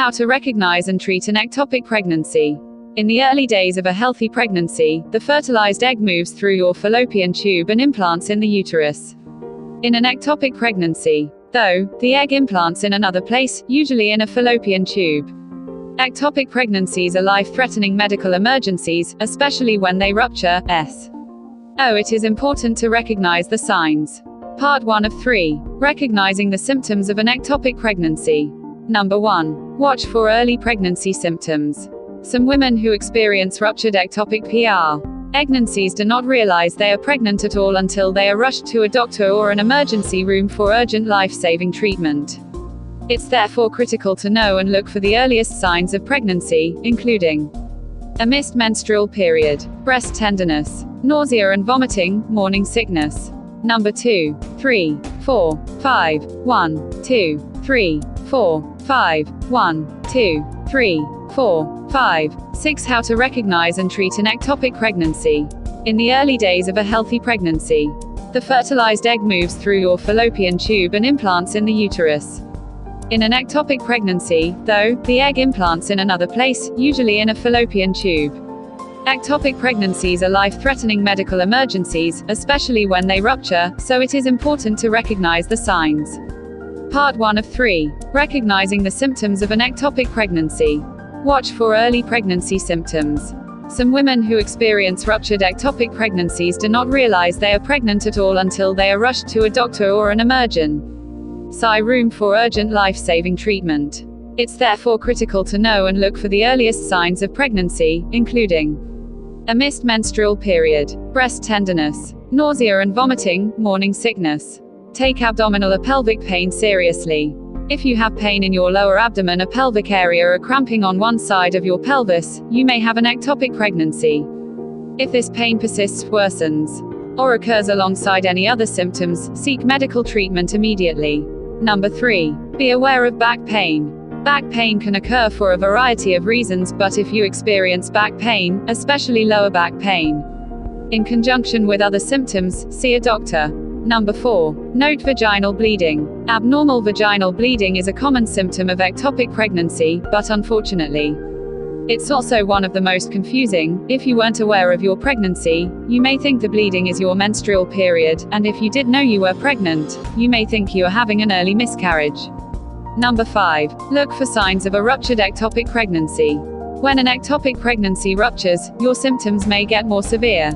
How to recognize and treat an ectopic pregnancy. In the early days of a healthy pregnancy, the fertilized egg moves through your fallopian tube and implants in the uterus. In an ectopic pregnancy, though, the egg implants in another place, usually in a fallopian tube. Ectopic pregnancies are life-threatening medical emergencies, especially when they rupture. It is important to recognize the signs. Part 1 of 3. Recognizing the symptoms of an ectopic pregnancy. Number 1. Watch for early pregnancy symptoms. Some women who experience ruptured ectopic pregnancies do not realize they are pregnant at all until they are rushed to a doctor or an emergency room for urgent life-saving treatment. It's therefore critical to know and look for the earliest signs of pregnancy, including a missed menstrual period, breast tenderness, nausea and vomiting, morning sickness. Number 2, 3, 4, 5, 1, 2, 3, 4, 5, 1, 2, 3, 4, 5, 6. How to recognize and treat an ectopic pregnancy. In the early days of a healthy pregnancy, the fertilized egg moves through your fallopian tube and implants in the uterus. In an ectopic pregnancy, though, the egg implants in another place, usually in a fallopian tube. Ectopic pregnancies are life-threatening medical emergencies, especially when they rupture, so it is important to recognize the signs. Part 1 of 3. Recognizing the symptoms of an ectopic pregnancy. Watch for early pregnancy symptoms. Some women who experience ruptured ectopic pregnancies do not realize they are pregnant at all until they are rushed to a doctor or an emergency room for urgent life-saving treatment. It's therefore critical to know and look for the earliest signs of pregnancy, including a missed menstrual period, breast tenderness, nausea and vomiting, morning sickness. Take abdominal or pelvic pain seriously. If you have pain in your lower abdomen or pelvic area or cramping on one side of your pelvis, you may have an ectopic pregnancy. If this pain persists, worsens, or occurs alongside any other symptoms, seek medical treatment immediately. Number 3. Be aware of back pain. Back pain can occur for a variety of reasons, but if you experience back pain, especially lower back pain, in conjunction with other symptoms, see a doctor. Number 4. Note vaginal bleeding. Abnormal vaginal bleeding is a common symptom of ectopic pregnancy, but unfortunately, it's also one of the most confusing. If you weren't aware of your pregnancy, you may think the bleeding is your menstrual period, and if you did know you were pregnant, you may think you are having an early miscarriage. Number 5. Look for signs of a ruptured ectopic pregnancy. When an ectopic pregnancy ruptures, your symptoms may get more severe.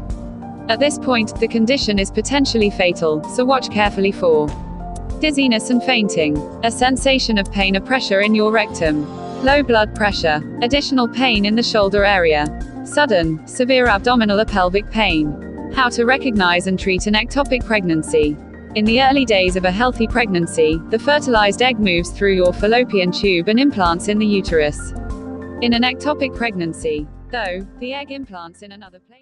At this point, the condition is potentially fatal, so watch carefully for dizziness and fainting, a sensation of pain or pressure in your rectum, low blood pressure, additional pain in the shoulder area, sudden, severe abdominal or pelvic pain. How to recognize and treat an ectopic pregnancy. In the early days of a healthy pregnancy, the fertilized egg moves through your fallopian tube and implants in the uterus. In an ectopic pregnancy, though, the egg implants in another place.